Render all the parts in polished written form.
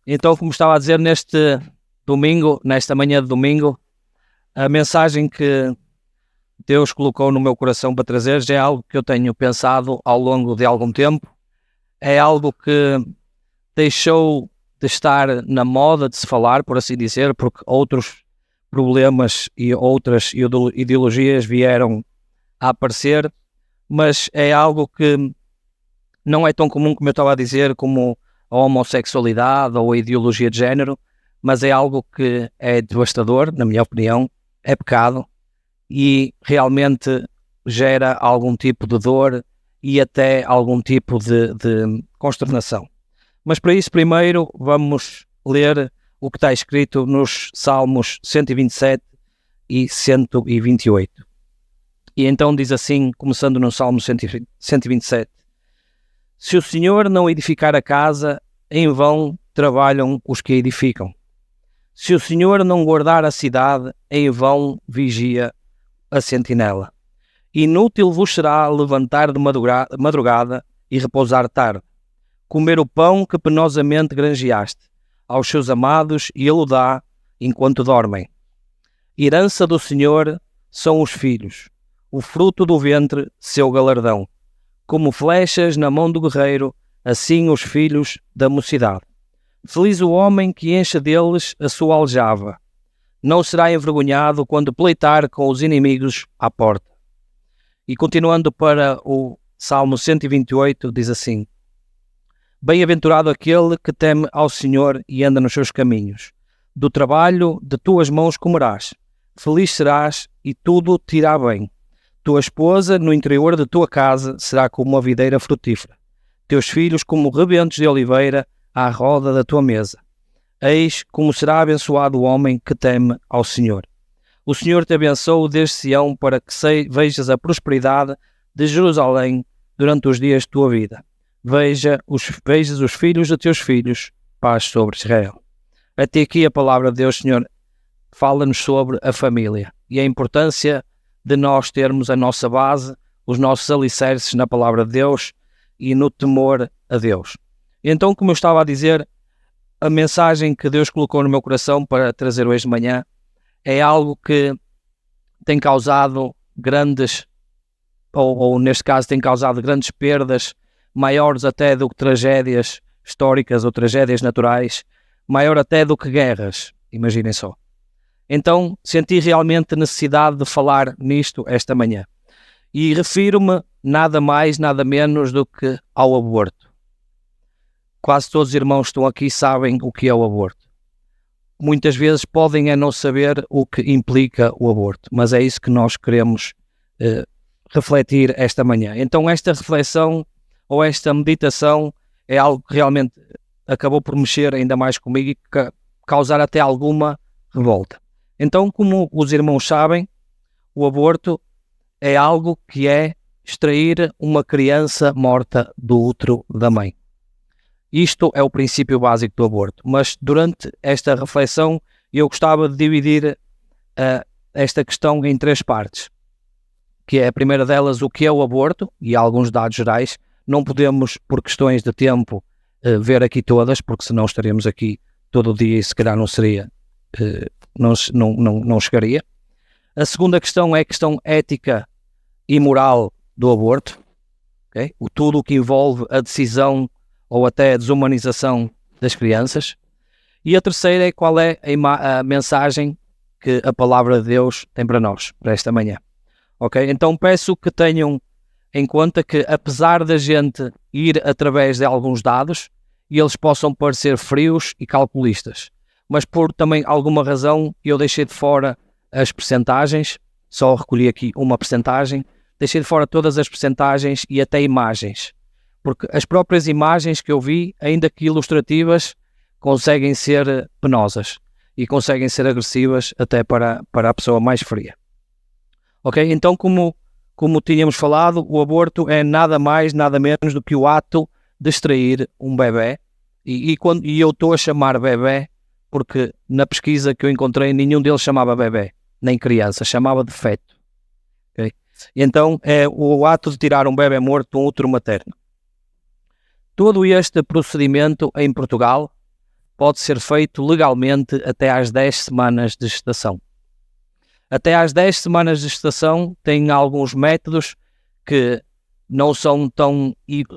Então, como estava a dizer, neste domingo, nesta manhã de domingo, a mensagem que Deus colocou no meu coração para trazer já é algo que eu tenho pensado ao longo de algum tempo. É algo que deixou de estar na moda de se falar, por assim dizer, porque outros problemas e outras ideologias vieram a aparecer, mas é algo que não é tão comum, como eu estava a dizer, como a homossexualidade ou a ideologia de género, mas é algo que é devastador, na minha opinião, é pecado e realmente gera algum tipo de dor e até algum tipo de consternação. Mas para isso, primeiro, vamos ler o que está escrito nos Salmos 127 e 128. E então diz assim, começando no Salmo 127. Se o Senhor não edificar a casa, em vão trabalham os que a edificam. Se o Senhor não guardar a cidade, em vão vigia a sentinela. Inútil vos será levantar de madrugada e repousar tarde, comer o pão que penosamente granjeaste aos seus amados, e ele o dá enquanto dormem. Herança do Senhor são os filhos, o fruto do ventre, seu galardão. Como flechas na mão do guerreiro, assim os filhos da mocidade. Feliz o homem que enche deles a sua aljava. Não será envergonhado quando pleitar com os inimigos à porta. E continuando para o Salmo 128, diz assim: Bem-aventurado aquele que teme ao Senhor e anda nos seus caminhos. Do trabalho de tuas mãos comerás. Feliz serás e tudo te irá bem. Tua esposa no interior de tua casa será como uma videira frutífera. Teus filhos como rebentos de oliveira à roda da tua mesa. Eis como será abençoado o homem que teme ao Senhor. O Senhor te abençoe desde Sião para que vejas a prosperidade de Jerusalém durante os dias de tua vida. Vejas os filhos de teus filhos, paz sobre Israel. Até aqui a palavra de Deus, Senhor, fala-nos sobre a família e a importância de nós termos a nossa base, os nossos alicerces na palavra de Deus e no temor a Deus. Então, como eu estava a dizer, a mensagem que Deus colocou no meu coração para trazer hoje de manhã é algo que tem causado grandes, ou neste caso tem causado grandes perdas, maiores até do que tragédias históricas ou tragédias naturais, maior até do que guerras, imaginem só. Então senti realmente necessidade de falar nisto esta manhã. E refiro-me nada mais, nada menos do que ao aborto. Quase todos os irmãos que estão aqui sabem o que é o aborto. Muitas vezes podem não saber o que implica o aborto, mas é isso que nós queremos refletir esta manhã. Então esta reflexão ou esta meditação é algo que realmente acabou por mexer ainda mais comigo e causar até alguma revolta. Então, como os irmãos sabem, o aborto é algo que é extrair uma criança morta do útero da mãe. Isto é o princípio básico do aborto, mas durante esta reflexão eu gostava de dividir esta questão em três partes, que é a primeira delas o que é o aborto e alguns dados gerais. Não podemos, por questões de tempo, ver aqui todas, porque senão estaríamos aqui todo o dia e se calhar não seria, não chegaria. A segunda questão é a questão ética e moral do aborto, okay? Tudo o que envolve a decisão ou até a desumanização das crianças. E a terceira é qual é a mensagem que a palavra de Deus tem para nós, para esta manhã. Ok? Então peço que tenham em conta que, apesar da gente ir através de alguns dados e eles possam parecer frios e calculistas, mas por também alguma razão eu deixei de fora as percentagens, só recolhi aqui uma percentagem, deixei de fora todas as percentagens e até imagens, porque as próprias imagens que eu vi, ainda que ilustrativas, conseguem ser penosas e conseguem ser agressivas até para a pessoa mais fria. Ok? Então, como tínhamos falado, o aborto é nada mais, nada menos do que o ato de extrair um bebé, e eu estou a chamar bebé porque na pesquisa que eu encontrei nenhum deles chamava bebé, nem criança, chamava de feto. Okay? Então é o ato de tirar um bebé morto de um útero materno. Todo este procedimento em Portugal pode ser feito legalmente até às 10 semanas de gestação. Até às 10 semanas de gestação tem alguns métodos que não são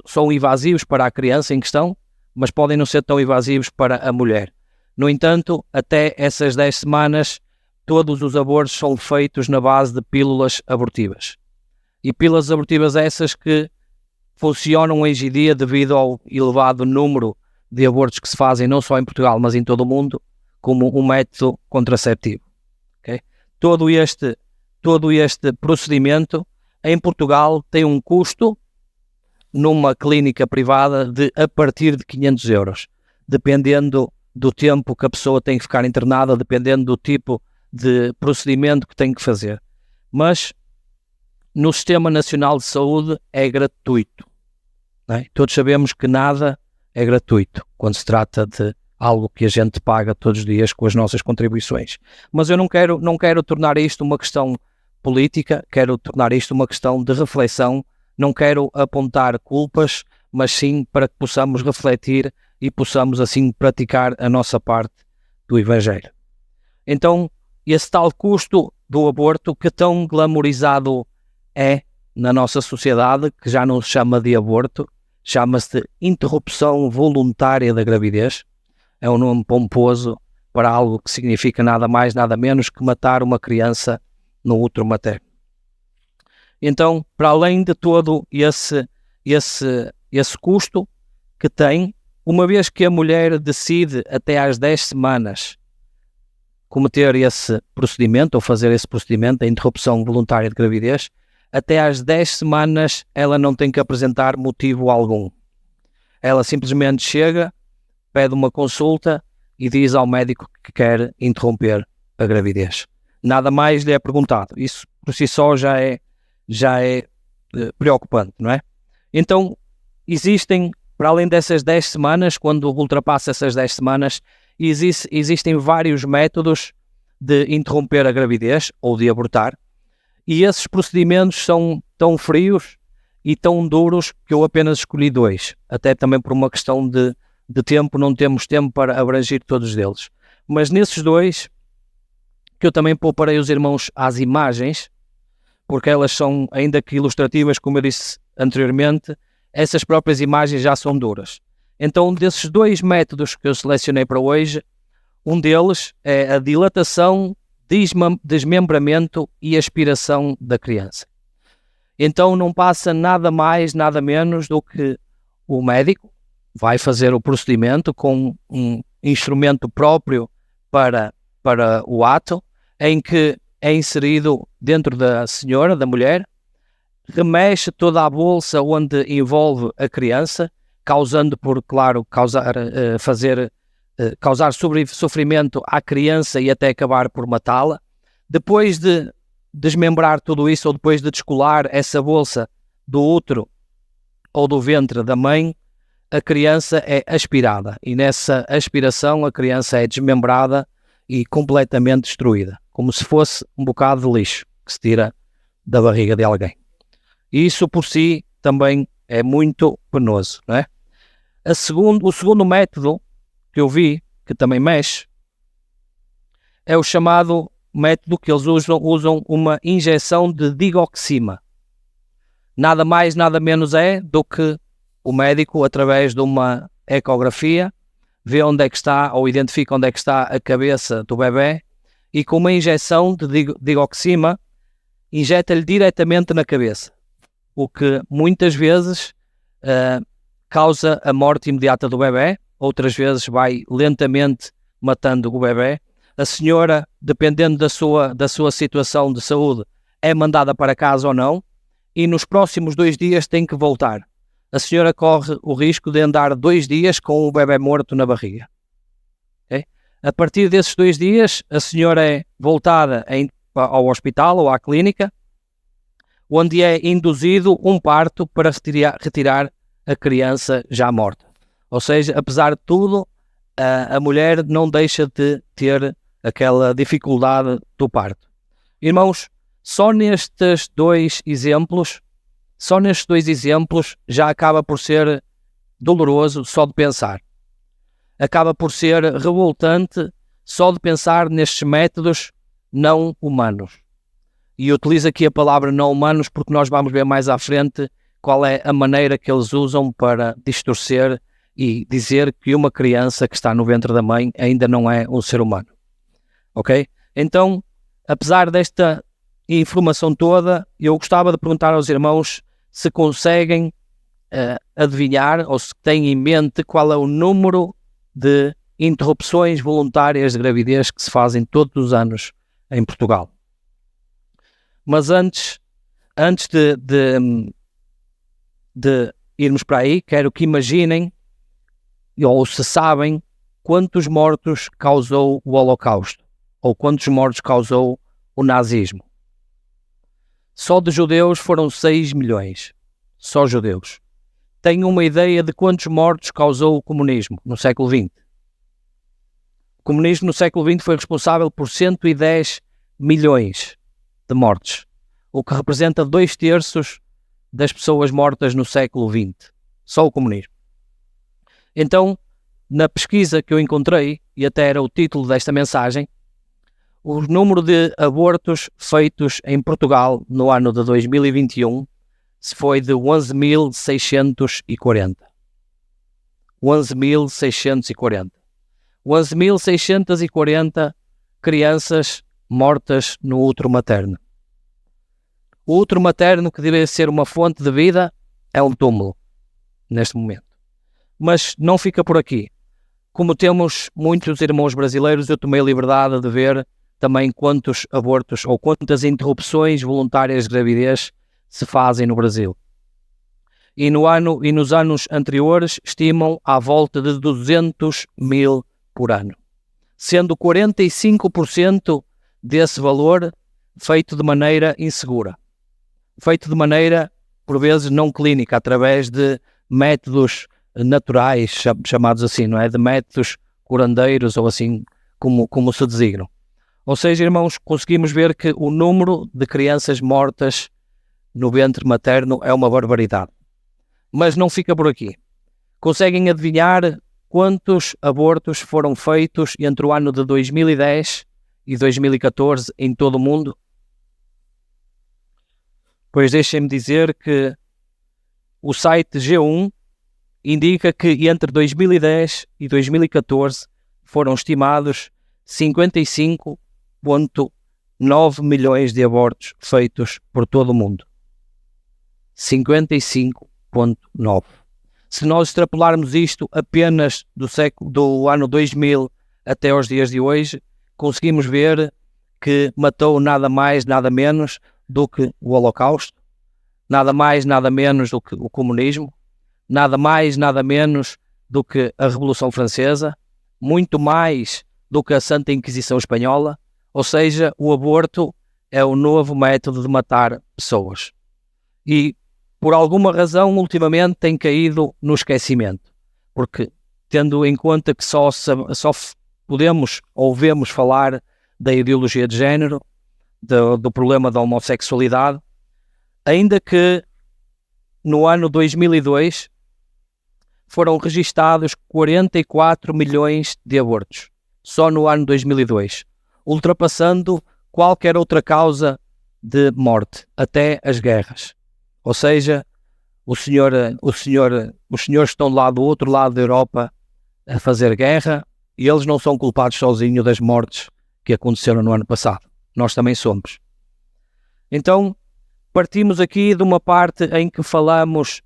são invasivos para a criança em questão, mas podem não ser tão invasivos para a mulher. No entanto, até essas 10 semanas, todos os abortos são feitos na base de pílulas abortivas. E pílulas abortivas essas que funcionam hoje em dia devido ao elevado número de abortos que se fazem não só em Portugal, mas em todo o mundo, como um método contraceptivo. Okay? Todo este procedimento em Portugal tem um custo numa clínica privada de a partir de 500 euros, dependendo do tempo que a pessoa tem que ficar internada, dependendo do tipo de procedimento que tem que fazer. Mas no Sistema Nacional de Saúde é gratuito. Não é? Todos sabemos que nada é gratuito quando se trata de algo que a gente paga todos os dias com as nossas contribuições. Mas eu não quero tornar isto uma questão política, quero tornar isto uma questão de reflexão, não quero apontar culpas, mas sim para que possamos refletir e possamos assim praticar a nossa parte do Evangelho. Então, esse tal custo do aborto que tão glamorizado é na nossa sociedade, que já não se chama de aborto, chama-se de interrupção voluntária da gravidez, é um nome pomposo para algo que significa nada mais, nada menos que matar uma criança no útero materno. Então, para além de todo esse custo que tem, uma vez que a mulher decide até às 10 semanas cometer esse procedimento ou fazer esse procedimento, a interrupção voluntária de gravidez, até às 10 semanas ela não tem que apresentar motivo algum. Ela simplesmente chega, pede uma consulta e diz ao médico que quer interromper a gravidez. Nada mais lhe é perguntado. Isso por si só já é preocupante, não é? Então, existem, para além dessas 10 semanas, quando ultrapassa essas 10 semanas, existem vários métodos de interromper a gravidez ou de abortar, e esses procedimentos são tão frios e tão duros que eu apenas escolhi 2, até também por uma questão de tempo, não temos tempo para abranger todos eles. Mas nesses 2, que eu também pouparei os irmãos às imagens, porque elas são, ainda que ilustrativas, como eu disse anteriormente, essas próprias imagens já são duras. Então, desses 2 métodos que eu selecionei para hoje, um deles é a dilatação, desmembramento e aspiração da criança. Então, não passa nada mais, nada menos do que o médico vai fazer o procedimento com um instrumento próprio para o ato, em que é inserido dentro da senhora, da mulher, remexe toda a bolsa onde envolve a criança, causando, por claro, causar sofrimento à criança e até acabar por matá-la. Depois de desmembrar tudo isso, ou depois de descolar essa bolsa do útero ou do ventre da mãe, a criança é aspirada, e nessa aspiração a criança é desmembrada e completamente destruída, como se fosse um bocado de lixo que se tira da barriga de alguém. E isso por si também é muito penoso, não é? O segundo método que eu vi, que também mexe, é o chamado método que eles usam uma injeção de digoxima. Nada mais, nada menos é do que o médico, através de uma ecografia, vê onde é que está, ou identifica onde é que está a cabeça do bebê, e com uma injeção de digoxima, injeta-lhe diretamente na cabeça, o que muitas vezes causa a morte imediata do bebê, outras vezes vai lentamente matando o bebê. A senhora, dependendo da sua situação de saúde, é mandada para casa ou não, e nos próximos 2 dias tem que voltar. A senhora corre o risco de andar 2 dias com o bebê morto na barriga. Okay? A partir desses 2 dias, a senhora é voltada ao hospital ou à clínica, onde é induzido um parto para retirar a criança já morta. Ou seja, apesar de tudo, a mulher não deixa de ter aquela dificuldade do parto. Irmãos, só nestes dois exemplos já acaba por ser doloroso só de pensar. acaba por ser revoltante só de pensar nestes métodos não humanos. E utilizo aqui a palavra não humanos porque nós vamos ver mais à frente qual é a maneira que eles usam para distorcer e dizer que uma criança que está no ventre da mãe ainda não é um ser humano. Ok? Então, apesar desta informação toda, eu gostava de perguntar aos irmãos se conseguem adivinhar ou se têm em mente qual é o número de interrupções voluntárias de gravidez que se fazem todos os anos em Portugal. Mas antes de irmos para aí, quero que imaginem, ou se sabem, quantos mortos causou o Holocausto, ou quantos mortos causou o nazismo. Só de judeus foram 6 milhões. Só judeus. Tenho uma ideia de quantos mortos causou o comunismo no século XX. O comunismo no século XX foi responsável por 110 milhões de mortes, o que representa 2/3 das pessoas mortas no século XX. Só o comunismo. Então, na pesquisa que eu encontrei, e até era o título desta mensagem, o número de abortos feitos em Portugal no ano de 2021 foi de 11.640. 11.640. 11.640 crianças mortas no útero materno. O útero materno, que deveria ser uma fonte de vida, é um túmulo neste momento. Mas não fica por aqui. Como temos muitos irmãos brasileiros, eu tomei a liberdade de ver também quantos abortos ou quantas interrupções voluntárias de gravidez se fazem no Brasil. E nos anos anteriores estimam à volta de 200 mil por ano, sendo 45% desse valor feito de maneira insegura, feito de maneira, por vezes, não clínica, através de métodos naturais, chamados assim, não é? De métodos curandeiros, ou assim como se designam. Ou seja, irmãos, conseguimos ver que o número de crianças mortas no ventre materno é uma barbaridade. Mas não fica por aqui. Conseguem adivinhar quantos abortos foram feitos entre o ano de 2010 e 2014 em todo o mundo? Pois deixem-me dizer que o site G1 indica que entre 2010 e 2014 foram estimados 55,9 milhões de abortos feitos por todo o mundo. 55,9. Se nós extrapolarmos isto apenas do ano 2000 até aos dias de hoje, conseguimos ver que matou nada mais, nada menos do que o Holocausto, nada mais, nada menos do que o comunismo, nada mais, nada menos do que a Revolução Francesa, muito mais do que a Santa Inquisição Espanhola. Ou seja, o aborto é o novo método de matar pessoas. E, por alguma razão, ultimamente tem caído no esquecimento. Porque, tendo em conta que só podemos ou vemos falar da ideologia de género, do problema da homossexualidade, ainda que no ano 2002 foram registados 44 milhões de abortos, só no ano 2002, ultrapassando qualquer outra causa de morte, até as guerras. Ou seja, os senhores estão lá do outro lado da Europa a fazer guerra e eles não são culpados sozinhos das mortes que aconteceram no ano passado. Nós também somos. Então, partimos aqui de uma parte em que falamos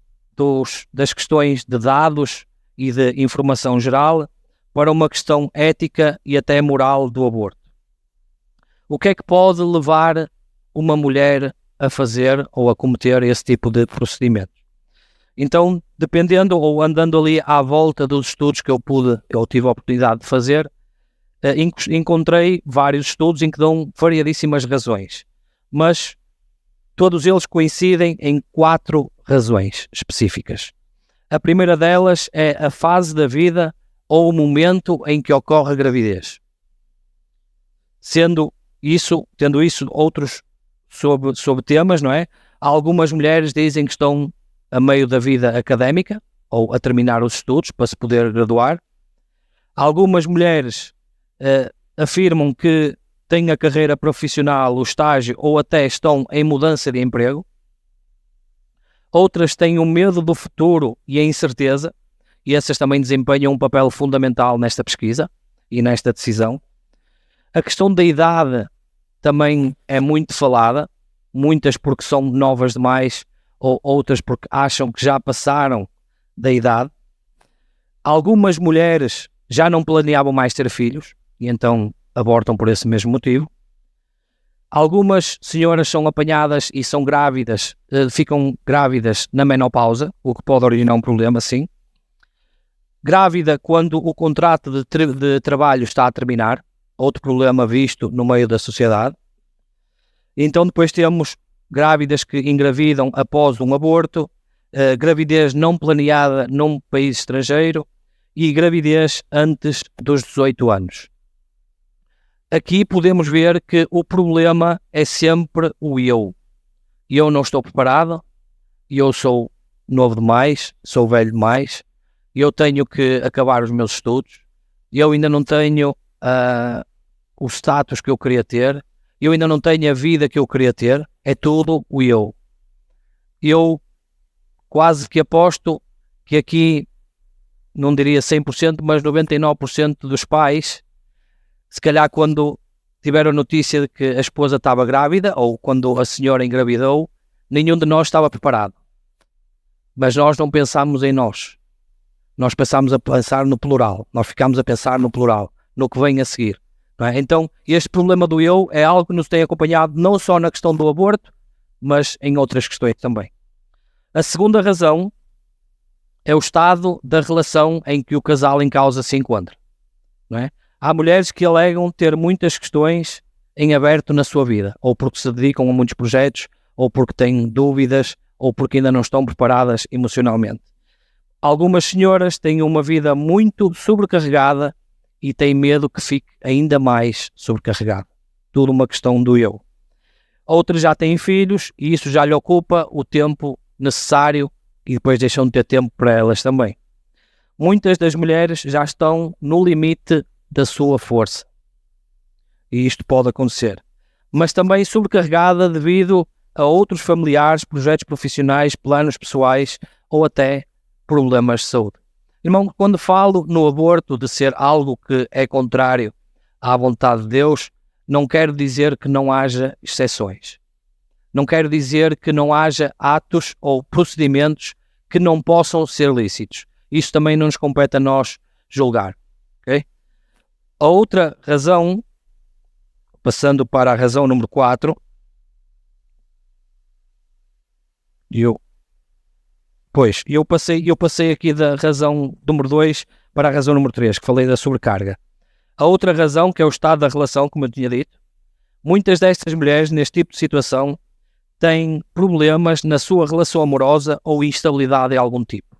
das questões de dados e de informação geral para uma questão ética e até moral do aborto. O que é que pode levar uma mulher a fazer ou a cometer esse tipo de procedimento? Então, dependendo ou andando ali à volta dos estudos que eu tive a oportunidade de fazer, encontrei vários estudos em que dão variadíssimas razões, mas todos eles coincidem em 4 razões específicas. A primeira delas é a fase da vida ou o momento em que ocorre a gravidez. Tendo isso outros sobre temas, não é? Algumas mulheres dizem que estão a meio da vida académica ou a terminar os estudos para se poder graduar. Algumas mulheres afirmam que têm a carreira profissional, o estágio, ou até estão em mudança de emprego. Outras têm o medo do futuro e a incerteza, e essas também desempenham um papel fundamental nesta pesquisa e nesta decisão. A questão da idade também é muito falada, muitas porque são novas demais, ou outras porque acham que já passaram da idade. Algumas mulheres já não planeavam mais ter filhos, e então abortam por esse mesmo motivo. Algumas senhoras são apanhadas e são grávidas, ficam grávidas na menopausa, o que pode originar um problema, sim. Grávida quando o contrato de trabalho está a terminar, outro problema visto no meio da sociedade. Então depois temos grávidas que engravidam após um aborto, gravidez não planeada num país estrangeiro e gravidez antes dos 18 anos. Aqui podemos ver que o problema é sempre o eu. Eu não estou preparado, eu sou novo demais, sou velho demais, eu tenho que acabar os meus estudos, eu ainda não tenho o status que eu queria ter, eu ainda não tenho a vida que eu queria ter, é tudo o eu. Eu quase que aposto que aqui, não diria 100%, mas 99% dos pais, se calhar quando tiveram notícia de que a esposa estava grávida, ou quando a senhora engravidou, nenhum de nós estava preparado. Mas nós não pensámos em nós. Nós passámos a pensar no plural. Nós ficámos a pensar no plural, no que vem a seguir. Não é? Então, este problema do eu é algo que nos tem acompanhado não só na questão do aborto, mas em outras questões também. A segunda razão é o estado da relação em que o casal em causa se encontra. Não é? Há mulheres que alegam ter muitas questões em aberto na sua vida, ou porque se dedicam a muitos projetos, ou porque têm dúvidas, ou porque ainda não estão preparadas emocionalmente. Algumas senhoras têm uma vida muito sobrecarregada e têm medo que fique ainda mais sobrecarregada. Tudo uma questão do eu. Outras já têm filhos e isso já lhe ocupa o tempo necessário e depois deixam de ter tempo para elas também. Muitas das mulheres já estão no limite da sua força. E isto pode acontecer. Mas também sobrecarregada devido a outros familiares, projetos profissionais, planos pessoais ou até problemas de saúde. Irmão, quando falo no aborto de ser algo que é contrário à vontade de Deus, não quero dizer que não haja exceções. Não quero dizer que não haja atos ou procedimentos que não possam ser lícitos. Isso também não nos compete a nós julgar. Okay? A outra razão, passando para a razão número 4, eu passei aqui da razão número 2 para a razão número 3, que falei da sobrecarga. A outra razão, que é o estado da relação, como eu tinha dito, muitas destas mulheres neste tipo de situação têm problemas na sua relação amorosa ou instabilidade de algum tipo.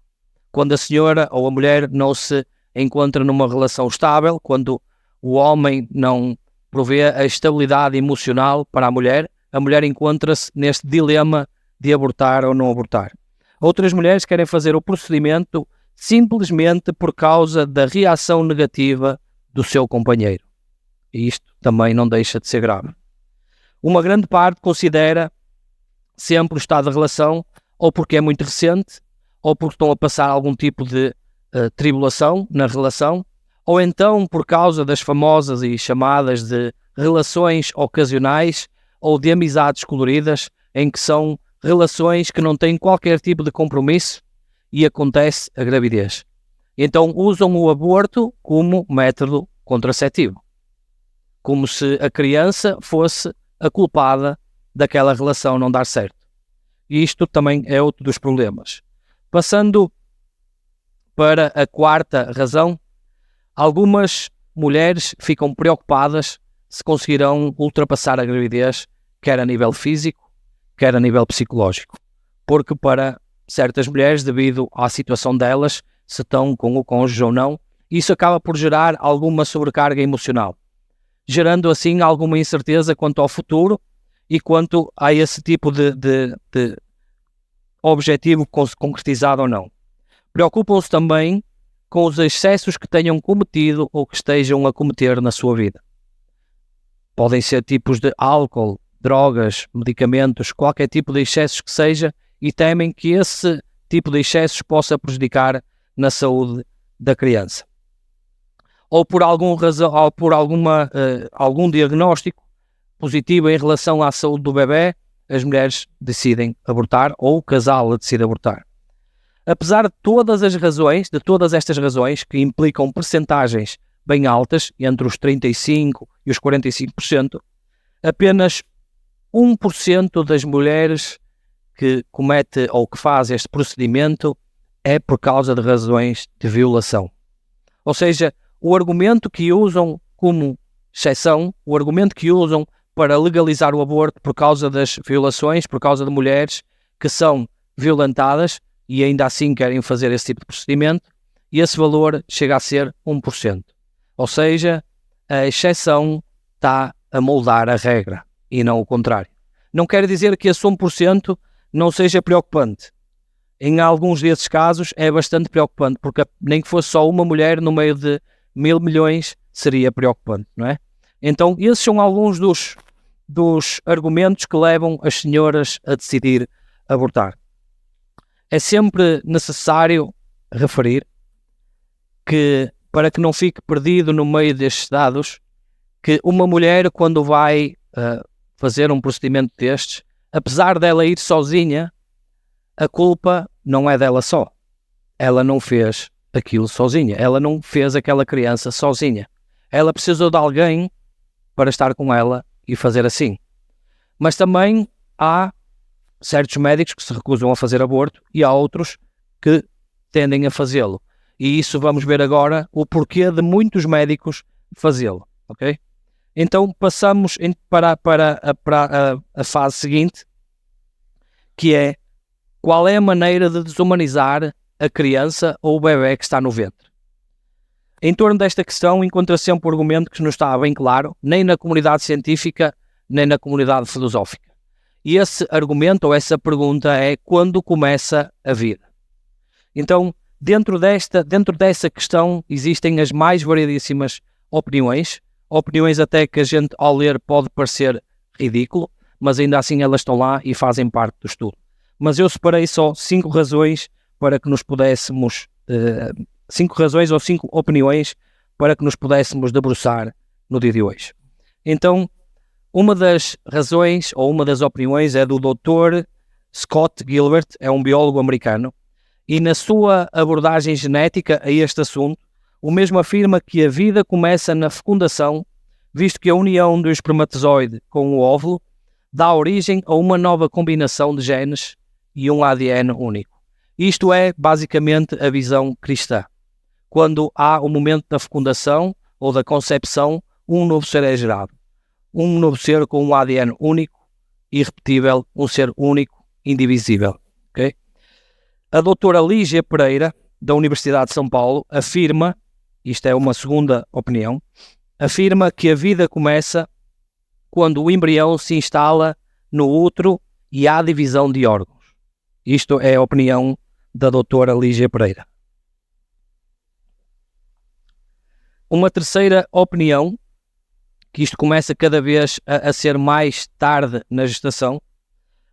Quando a senhora ou a mulher não se encontra numa relação estável, quando o homem não provê a estabilidade emocional para a mulher encontra-se neste dilema de abortar ou não abortar. Outras mulheres querem fazer o procedimento simplesmente por causa da reação negativa do seu companheiro. E isto também não deixa de ser grave. Uma grande parte considera sempre o estado da relação ou porque é muito recente, ou porque estão a passar algum tipo de tribulação na relação, ou então por causa das famosas e chamadas de relações ocasionais ou de amizades coloridas, em que são relações que não têm qualquer tipo de compromisso e acontece a gravidez. Então usam o aborto como método contraceptivo, como se a criança fosse a culpada daquela relação não dar certo. E isto também é outro dos problemas. Passando para a quarta razão, algumas mulheres ficam preocupadas se conseguirão ultrapassar a gravidez, quer a nível físico, quer a nível psicológico. Porque para certas mulheres, devido à situação delas, se estão com o cônjuge ou não, isso acaba por gerar alguma sobrecarga emocional, gerando assim alguma incerteza quanto ao futuro e quanto a esse tipo de objetivo concretizado ou não. Preocupam-se também com os excessos que tenham cometido ou que estejam a cometer na sua vida. Podem ser tipos de álcool, drogas, medicamentos, qualquer tipo de excessos que seja, e temem que esse tipo de excessos possa prejudicar na saúde da criança. Ou por algum diagnóstico positivo em relação à saúde do bebê, as mulheres decidem abortar ou o casal decide abortar. Apesar de todas estas razões que implicam percentagens bem altas, entre os 35% e os 45%, apenas 1% das mulheres que comete ou que faz este procedimento é por causa de razões de violação. Ou seja, o argumento que usam como exceção, o argumento que usam para legalizar o aborto por causa das violações, por causa de mulheres que são violentadas e ainda assim querem fazer esse tipo de procedimento, e esse valor chega a ser 1%. Ou seja, a exceção está a moldar a regra e não o contrário. Não quer dizer que esse 1% não seja preocupante. Em alguns desses casos é bastante preocupante, porque nem que fosse só uma mulher no meio de 1.000 milhões seria preocupante, não é? Então, esses são alguns dos argumentos que levam as senhoras a decidir abortar. É sempre necessário referir que, para que não fique perdido no meio destes dados, que uma mulher, quando vai fazer um procedimento destes, apesar dela ir sozinha, a culpa não é dela só. Ela não fez aquilo sozinha. Ela não fez aquela criança sozinha. Ela precisou de alguém para estar com ela e fazer assim. Mas também há certos médicos que se recusam a fazer aborto e há outros que tendem a fazê-lo. E isso vamos ver agora o porquê de muitos médicos fazê-lo, ok? Então passamos para a fase seguinte, que é qual é a maneira de desumanizar a criança ou o bebê que está no ventre. Em torno desta questão encontra sempre um argumento que não está bem claro, nem na comunidade científica, nem na comunidade filosófica. E esse argumento ou essa pergunta é: quando começa a vida? Então, dentro dessa questão existem as mais variedíssimas opiniões até que a gente ao ler pode parecer ridículo, mas ainda assim elas estão lá e fazem parte do estudo. Mas eu separei só 5 razões para que nos pudéssemos, 5 razões ou 5 opiniões para que nos pudéssemos debruçar no dia de hoje. Então, uma das razões ou uma das opiniões é do Dr. Scott Gilbert, é um biólogo americano, e na sua abordagem genética a este assunto, o mesmo afirma que a vida começa na fecundação, visto que a união do espermatozoide com o óvulo dá origem a uma nova combinação de genes e um ADN único. Isto é basicamente a visão cristã. Quando há o momento da fecundação ou da concepção, um novo ser é gerado. Um novo ser com um ADN único, irrepetível, um ser único, indivisível. Okay? A doutora Lígia Pereira, da Universidade de São Paulo, afirma, isto é uma segunda opinião, afirma que a vida começa quando o embrião se instala no útero e há divisão de órgãos. Isto é a opinião da doutora Lígia Pereira. Uma terceira opinião, que isto começa cada vez a ser mais tarde na gestação,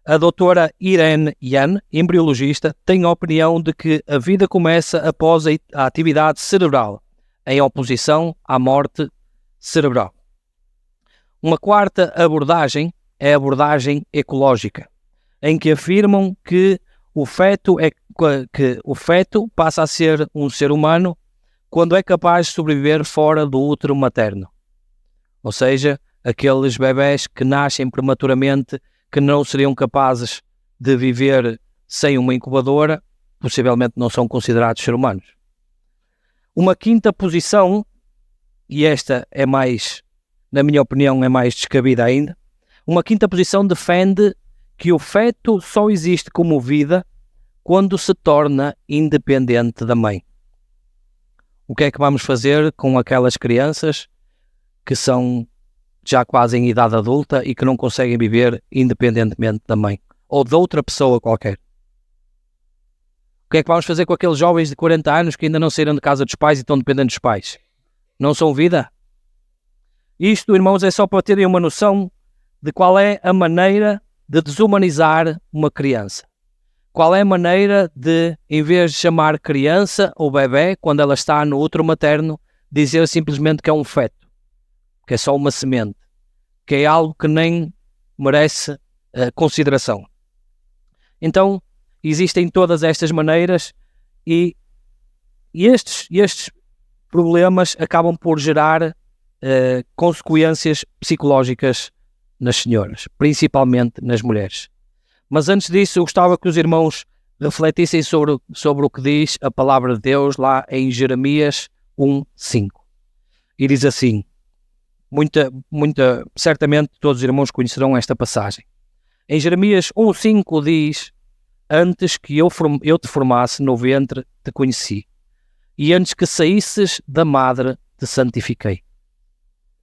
a doutora Irene Yan, embriologista, tem a opinião de que a vida começa após a atividade cerebral, em oposição à morte cerebral. Uma quarta abordagem é a abordagem ecológica, em que afirmam que o feto passa a ser um ser humano quando é capaz de sobreviver fora do útero materno. Ou seja, aqueles bebés que nascem prematuramente, que não seriam capazes de viver sem uma incubadora, possivelmente não são considerados seres humanos. Uma quinta posição, e esta é mais, na minha opinião, é mais descabida ainda, uma quinta posição defende que o feto só existe como vida quando se torna independente da mãe. O que é que vamos fazer com aquelas crianças que são já quase em idade adulta e que não conseguem viver independentemente da mãe ou de outra pessoa qualquer? que é que vamos fazer com aqueles jovens de 40 anos que ainda não saíram de casa dos pais e estão dependentes dos pais? Não são vida? Isto, irmãos, é só para terem uma noção de qual é a maneira de desumanizar uma criança. Qual é a maneira de, em vez de chamar criança ou bebé, quando ela está no útero materno, dizer simplesmente que é um feto, que é só uma semente, que é algo que nem merece consideração. Então, existem todas estas maneiras e estes problemas acabam por gerar consequências psicológicas nas senhoras, principalmente nas mulheres. Mas antes disso, eu gostava que os irmãos refletissem sobre o que diz a palavra de Deus lá em Jeremias 1:5. E diz assim, certamente todos os irmãos conhecerão esta passagem. Em Jeremias 1:5 diz: antes que eu te formasse no ventre te conheci, e antes que saísses da madre te santifiquei.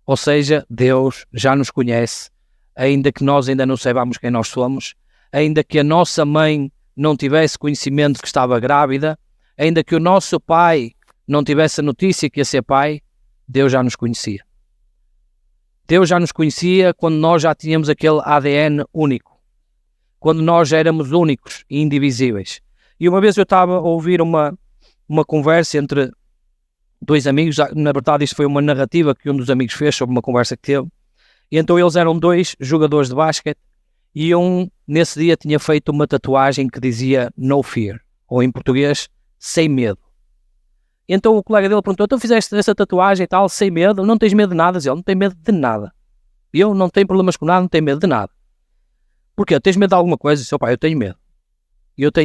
Ou seja, Deus já nos conhece, ainda que nós ainda não saibamos quem nós somos, ainda que a nossa mãe não tivesse conhecimento que estava grávida, ainda que o nosso pai não tivesse a notícia que ia ser pai, Deus já nos conhecia. Deus já nos conhecia quando nós já tínhamos aquele ADN único, quando nós já éramos únicos e indivisíveis. E uma vez eu estava a ouvir uma conversa entre dois amigos, na verdade isto foi uma narrativa que um dos amigos fez sobre uma conversa que teve, e então eles eram dois jogadores de basquete, e um nesse dia tinha feito uma tatuagem que dizia no fear, ou em português, sem medo. Então o colega dele perguntou, então fizeste essa tatuagem e tal, sem medo? Não tens medo de nada? Ele não tem medo de nada. Eu não tenho problemas com nada, não tenho medo de nada. Porquê? Tens medo de alguma coisa? Seu pai, eu tenho medo.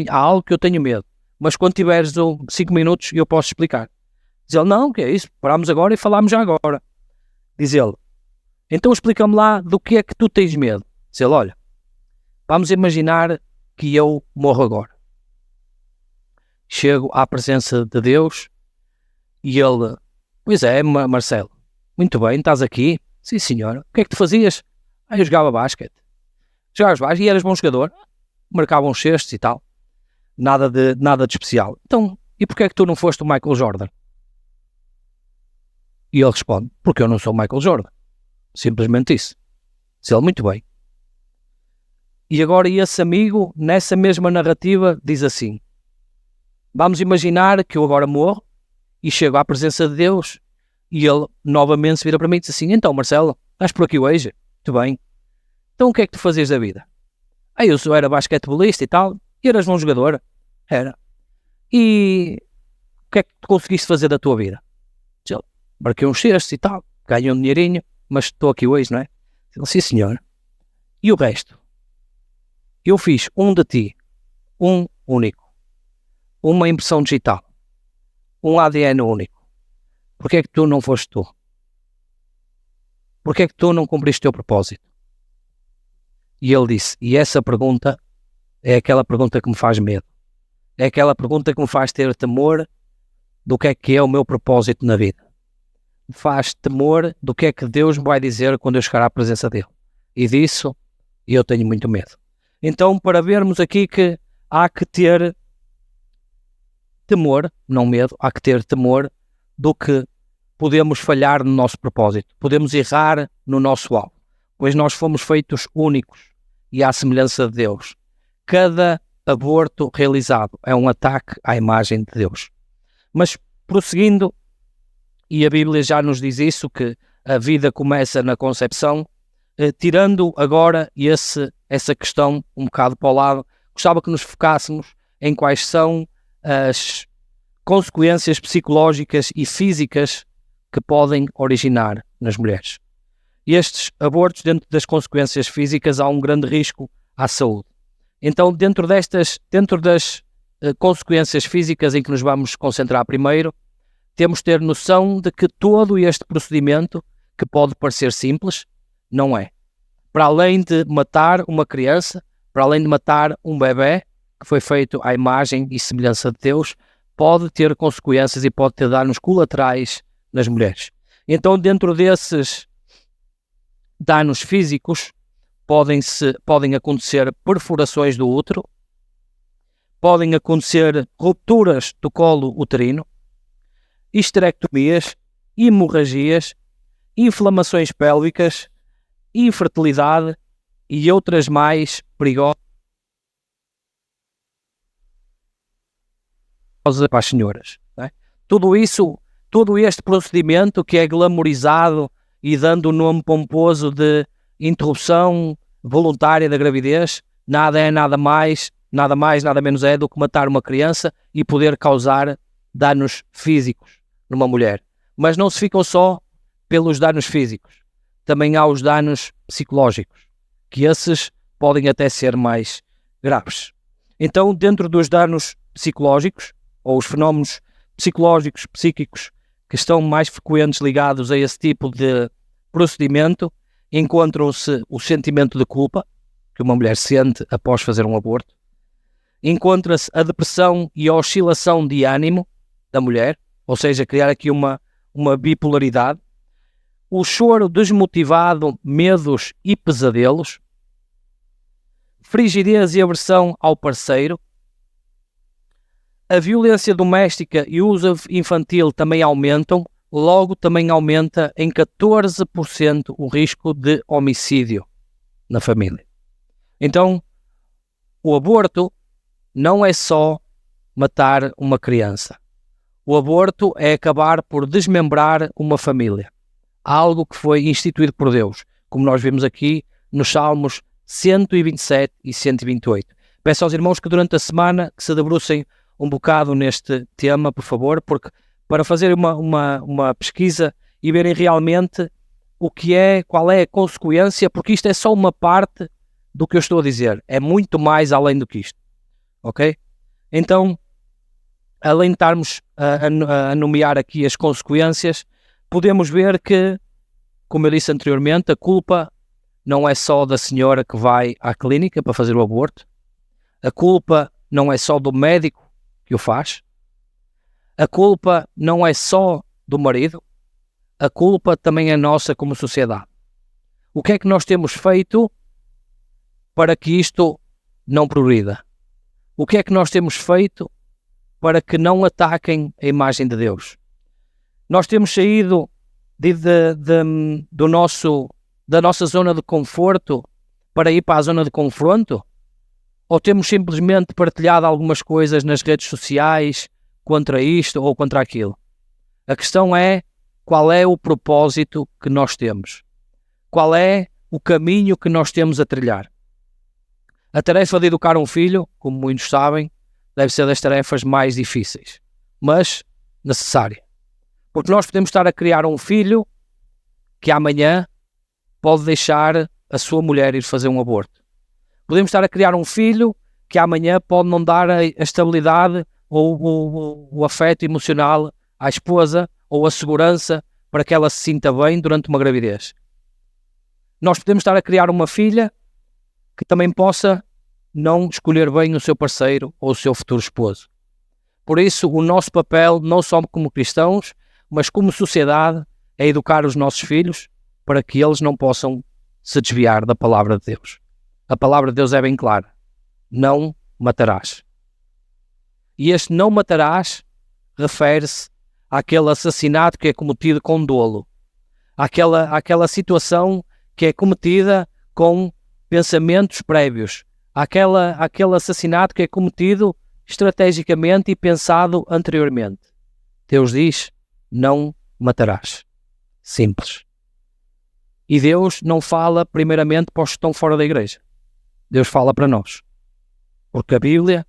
Há algo que eu tenho medo. Mas quando tiveres 5 minutos eu posso explicar. Diz ele, não, o que é isso? Paramos agora e falamos já agora. Diz ele, então explica-me lá do que é que tu tens medo. Diz ele, olha, vamos imaginar que eu morro agora. Chego à presença de Deus e ele, pois é, Marcelo, muito bem, estás aqui? Sim, senhora. O que é que tu fazias? Eu jogava basquete. Jogavas basquete e eras bom jogador? Marcavam cestos e tal. Nada de especial. Então, e porquê é que tu não foste o Michael Jordan? E ele responde, porque eu não sou o Michael Jordan. Simplesmente isso. Diz ele, muito bem. E agora esse amigo, nessa mesma narrativa, diz assim, vamos imaginar que eu agora morro e chego à presença de Deus e ele novamente se vira para mim e diz assim, então Marcelo, estás por aqui hoje? Muito bem. Então o que é que tu fazias da vida? Eu era basquetebolista e tal, e eras bom jogador? Era. E o que é que tu conseguiste fazer da tua vida? Diz ele, marquei uns cestos e tal, ganhei um dinheirinho, mas estou aqui hoje, não é? Diz ele, sim senhor. E o resto? Eu fiz um de ti, um único, uma impressão digital, um ADN único. Porquê é que tu não foste tu? Porquê é que tu não cumpriste o teu propósito? E ele disse, e essa pergunta é aquela pergunta que me faz medo. É aquela pergunta que me faz ter temor do que é o meu propósito na vida. Me faz temor do que é que Deus me vai dizer quando eu chegar à presença dele. E disso eu tenho muito medo. Então, para vermos aqui que há que ter temor, não medo, há que ter temor do que podemos falhar no nosso propósito, podemos errar no nosso alvo, pois nós fomos feitos únicos e à semelhança de Deus. Cada aborto realizado é um ataque à imagem de Deus. Mas prosseguindo, e a Bíblia já nos diz isso, que a vida começa na concepção, tirando agora essa questão um bocado para o lado, gostava que nos focássemos em quais são as consequências psicológicas e físicas que podem originar nas mulheres. Estes abortos, dentro das consequências físicas, há um grande risco à saúde. Então, dentro das consequências físicas em que nos vamos concentrar primeiro, temos de ter noção de que todo este procedimento, que pode parecer simples, não é. Para além de matar uma criança, para além de matar um bebé, que foi feito à imagem e semelhança de Deus, pode ter consequências e pode ter danos colaterais nas mulheres. Então, dentro desses danos físicos, podem acontecer perfurações do útero, podem acontecer rupturas do colo uterino, histerectomias, hemorragias, inflamações pélvicas, infertilidade e outras mais perigosas para as senhoras. Não é? Tudo isso, todo este procedimento que é glamorizado e dando o nome pomposo de interrupção voluntária da gravidez, nada mais, nada menos é do que matar uma criança e poder causar danos físicos numa mulher. Mas não se ficam só pelos danos físicos, também há os danos psicológicos, que esses podem até ser mais graves. Então, dentro dos danos psicológicos, ou os fenómenos psicológicos, psíquicos, que estão mais frequentes ligados a esse tipo de procedimento, encontram-se o sentimento de culpa, que uma mulher sente após fazer um aborto, encontra-se a depressão e a oscilação de ânimo da mulher, ou seja, criar aqui uma bipolaridade, o choro desmotivado, medos e pesadelos, frigidez e aversão ao parceiro, a violência doméstica e o uso infantil também aumentam, logo também aumenta em 14% o risco de homicídio na família. Então, o aborto não é só matar uma criança. O aborto é acabar por desmembrar uma família. Algo que foi instituído por Deus, como nós vimos aqui nos Salmos 127 e 128. Peço aos irmãos que durante a semana que se debrucem um bocado neste tema, por favor, porque para fazer uma pesquisa e verem realmente qual é a consequência, porque isto é só uma parte do que eu estou a dizer, é muito mais além do que isto, ok? Então, além de estarmos a nomear aqui as consequências, podemos ver que, como eu disse anteriormente, a culpa não é só da senhora que vai à clínica para fazer o aborto, a culpa não é só do médico que o faz, a culpa não é só do marido, a culpa também é nossa como sociedade. O que é que nós temos feito para que isto não progrida? O que é que nós temos feito para que não ataquem a imagem de Deus? Nós temos saído da nossa zona de conforto para ir para a zona de confronto? Ou temos simplesmente partilhado algumas coisas nas redes sociais contra isto ou contra aquilo? A questão é, qual é o propósito que nós temos? Qual é o caminho que nós temos a trilhar? A tarefa de educar um filho, como muitos sabem, deve ser das tarefas mais difíceis, mas necessária. Porque nós podemos estar a criar um filho que amanhã pode deixar a sua mulher ir fazer um aborto. Podemos estar a criar um filho que amanhã pode não dar a estabilidade ou o afeto emocional à esposa ou a segurança para que ela se sinta bem durante uma gravidez. Nós podemos estar a criar uma filha que também possa não escolher bem o seu parceiro ou o seu futuro esposo. Por isso, o nosso papel, não só como cristãos, mas como sociedade, é educar os nossos filhos para que eles não possam se desviar da palavra de Deus. A palavra de Deus é bem clara. Não matarás. E este não matarás refere-se àquele assassinato que é cometido com dolo. Àquela situação que é cometida com pensamentos prévios. Aquele assassinato que é cometido estrategicamente e pensado anteriormente. Deus diz, não matarás. Simples. E Deus não fala primeiramente para os que estão fora da igreja. Deus fala para nós. Porque a Bíblia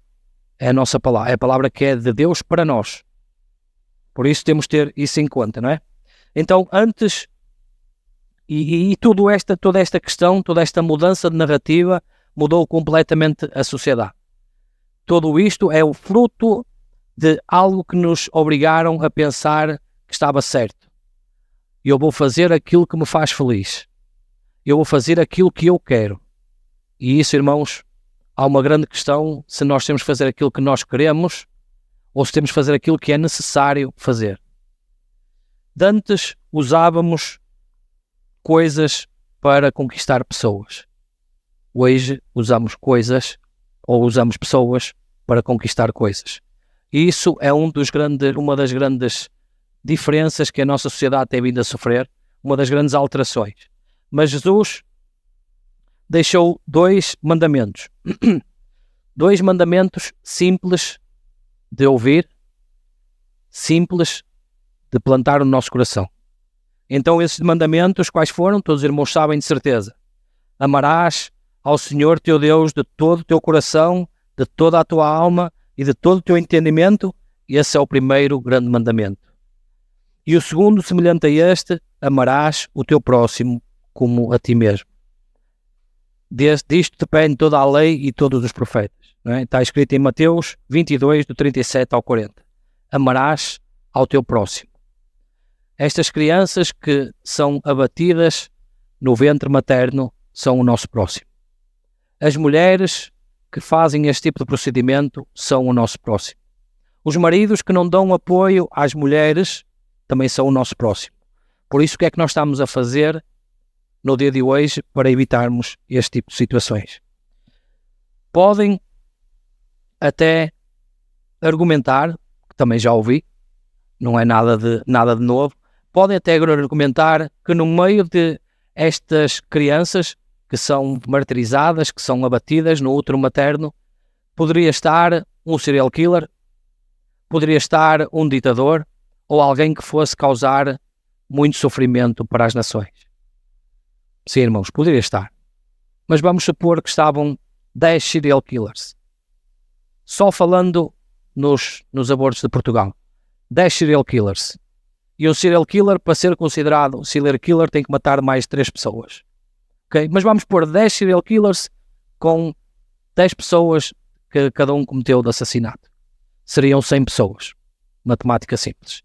é a nossa palavra, é a palavra que é de Deus para nós. Por isso temos de ter isso em conta, não é? Então, antes, toda esta questão, toda esta mudança de narrativa mudou completamente a sociedade. Tudo isto é o fruto de algo que nos obrigaram a pensar que estava certo. Eu vou fazer aquilo que me faz feliz. Eu vou fazer aquilo que eu quero. E isso, irmãos, há uma grande questão se nós temos que fazer aquilo que nós queremos ou se temos que fazer aquilo que é necessário fazer. De antes usávamos coisas para conquistar pessoas. Hoje usamos coisas ou usamos pessoas para conquistar coisas. E isso é uma das grandes diferenças que a nossa sociedade tem vindo a sofrer, uma das grandes alterações. Mas Jesus deixou 2 mandamentos. 2 mandamentos simples de ouvir, simples de plantar no nosso coração. Então esses mandamentos, quais foram? Todos os irmãos sabem de certeza. Amarás ao Senhor teu Deus de todo o teu coração, de toda a tua alma e de todo o teu entendimento. Esse é o primeiro grande mandamento. E o segundo, semelhante a este, amarás o teu próximo como a ti mesmo. Disto depende toda a lei e todos os profetas. Não é? Está escrito em Mateus 22, do 37 ao 40. Amarás ao teu próximo. Estas crianças que são abatidas no ventre materno são o nosso próximo. As mulheres que fazem este tipo de procedimento são o nosso próximo. Os maridos que não dão apoio às mulheres também são o nosso próximo. Por isso, o que é que nós estamos a fazer no dia de hoje para evitarmos este tipo de situações? Podem até argumentar, que também já ouvi, não é nada de novo, podem até argumentar que no meio de estas crianças que são martirizadas, que são abatidas no útero materno, poderia estar um serial killer, poderia estar um ditador ou alguém que fosse causar muito sofrimento para as nações. Sim, irmãos, poderia estar. Mas vamos supor que estavam 10 serial killers. Só falando nos abortos de Portugal. 10 serial killers. E um serial killer, para ser considerado um serial killer, tem que matar mais 3 pessoas. Okay? Mas vamos pôr 10 serial killers com 10 pessoas que cada um cometeu de assassinato. Seriam 100 pessoas. Matemática simples.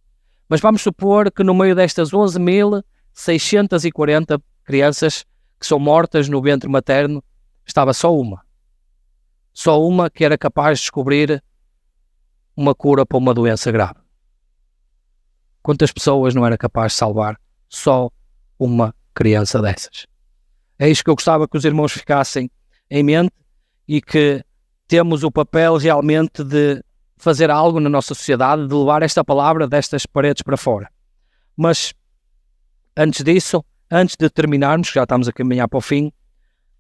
Mas vamos supor que no meio destas 11.640 crianças que são mortas no ventre materno, estava só uma. Só uma que era capaz de descobrir uma cura para uma doença grave. Quantas pessoas não era capaz de salvar só uma criança dessas? É isto que eu gostava que os irmãos ficassem em mente e que temos o papel realmente de fazer algo na nossa sociedade, de levar esta palavra destas paredes para fora. Mas antes disso, antes de terminarmos, já estamos a caminhar para o fim,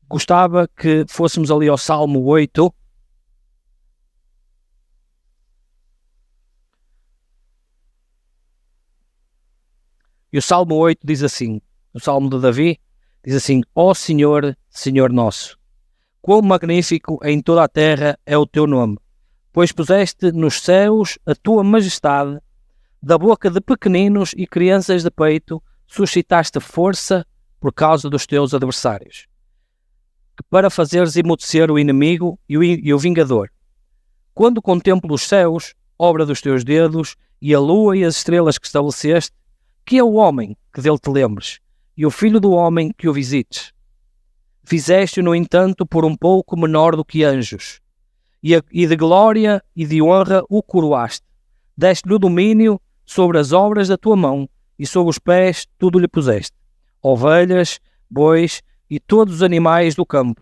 gostava que fôssemos ali ao Salmo 8. E o Salmo 8 diz assim, o Salmo de Davi, diz assim: Ó Senhor, Senhor nosso, quão magnífico em toda a terra é o teu nome, pois puseste nos céus a tua majestade, da boca de pequeninos e crianças de peito suscitaste força por causa dos teus adversários, para fazeres emudecer o inimigo e o vingador. Quando contemplo os céus, obra dos teus dedos, e a lua e as estrelas que estabeleceste, que é o homem que dele te lembres, e o filho do homem que o visites. Fizeste-o, no entanto, por um pouco menor do que anjos, e de glória e de honra o coroaste. Deste-lhe o domínio sobre as obras da tua mão, e sobre os pés tudo lhe puseste. Ovelhas, bois e todos os animais do campo,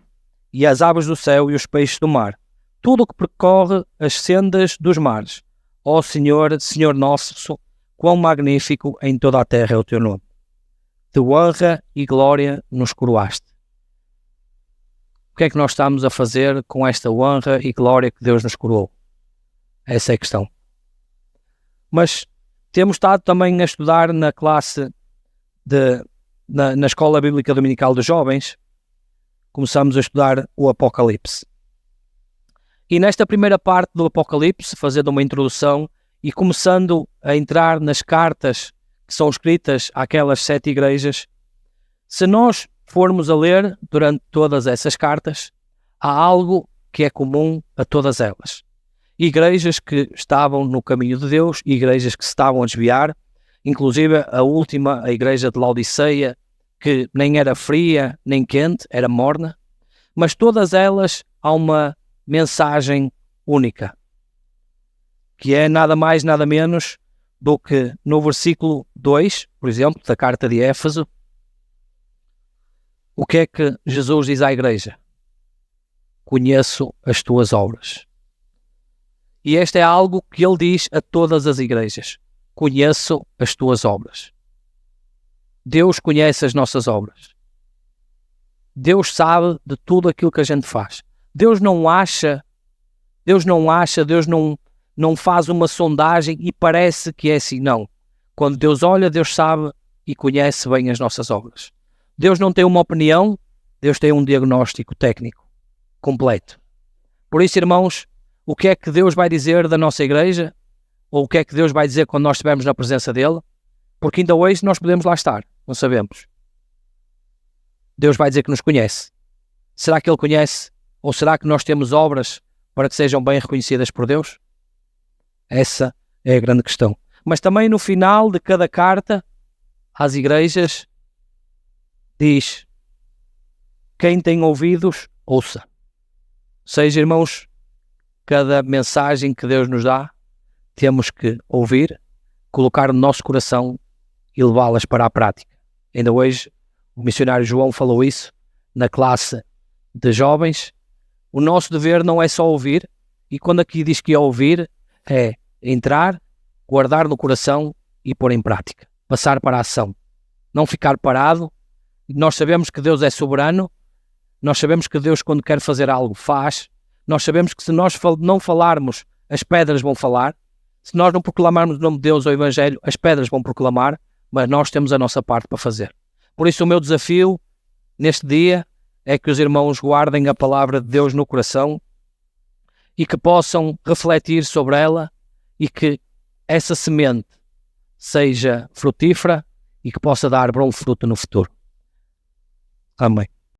e as aves do céu e os peixes do mar. Tudo o que percorre as sendas dos mares. Ó Senhor, Senhor nosso, quão magnífico em toda a terra é o teu nome. De honra e glória nos coroaste. O que é que nós estamos a fazer com esta honra e glória que Deus nos coroou? Essa é a questão. Mas temos estado também a estudar na classe, na Escola Bíblica Dominical dos Jovens, começamos a estudar o Apocalipse. E nesta primeira parte do Apocalipse, fazendo uma introdução e começando a entrar nas cartas que são escritas àquelas 7 igrejas, se nós formos a ler durante todas essas cartas, há algo que é comum a todas elas. Igrejas que estavam no caminho de Deus, igrejas que se estavam a desviar, inclusive a última, a igreja de Laodiceia, que nem era fria nem quente, era morna, mas todas elas há uma mensagem única, que é nada mais, nada menos do que no versículo 2, por exemplo, da carta de Éfeso, o que é que Jesus diz à igreja? Conheço as tuas obras. E este é algo que ele diz a todas as igrejas: conheço as tuas obras. Deus conhece as nossas obras. Deus sabe de tudo aquilo que a gente faz. Deus não faz uma sondagem e parece que é assim. Não. Quando Deus olha, Deus sabe e conhece bem as nossas obras. Deus não tem uma opinião, Deus tem um diagnóstico técnico completo. Por isso, irmãos, o que é que Deus vai dizer da nossa igreja? Ou o que é que Deus vai dizer quando nós estivermos na presença dele? Porque ainda hoje nós podemos lá estar, não sabemos. Deus vai dizer que nos conhece. Será que ele conhece? Ou será que nós temos obras para que sejam bem reconhecidas por Deus? Essa é a grande questão. Mas também no final de cada carta às igrejas diz: quem tem ouvidos, ouça. Ou seja, irmãos, cada mensagem que Deus nos dá, temos que ouvir, colocar no nosso coração e levá-las para a prática. Ainda hoje, o missionário João falou isso na classe de jovens. O nosso dever não é só ouvir, e quando aqui diz que é ouvir, é entrar, guardar no coração e pôr em prática. Passar para a ação. Não ficar parado. Nós sabemos que Deus é soberano. Nós sabemos que Deus, quando quer fazer algo, faz. Nós sabemos que se nós não falarmos, as pedras vão falar. Se nós não proclamarmos o nome de Deus ou o Evangelho, as pedras vão proclamar, mas nós temos a nossa parte para fazer. Por isso o meu desafio neste dia é que os irmãos guardem a palavra de Deus no coração e que possam refletir sobre ela e que essa semente seja frutífera e que possa dar bom fruto no futuro. Amém.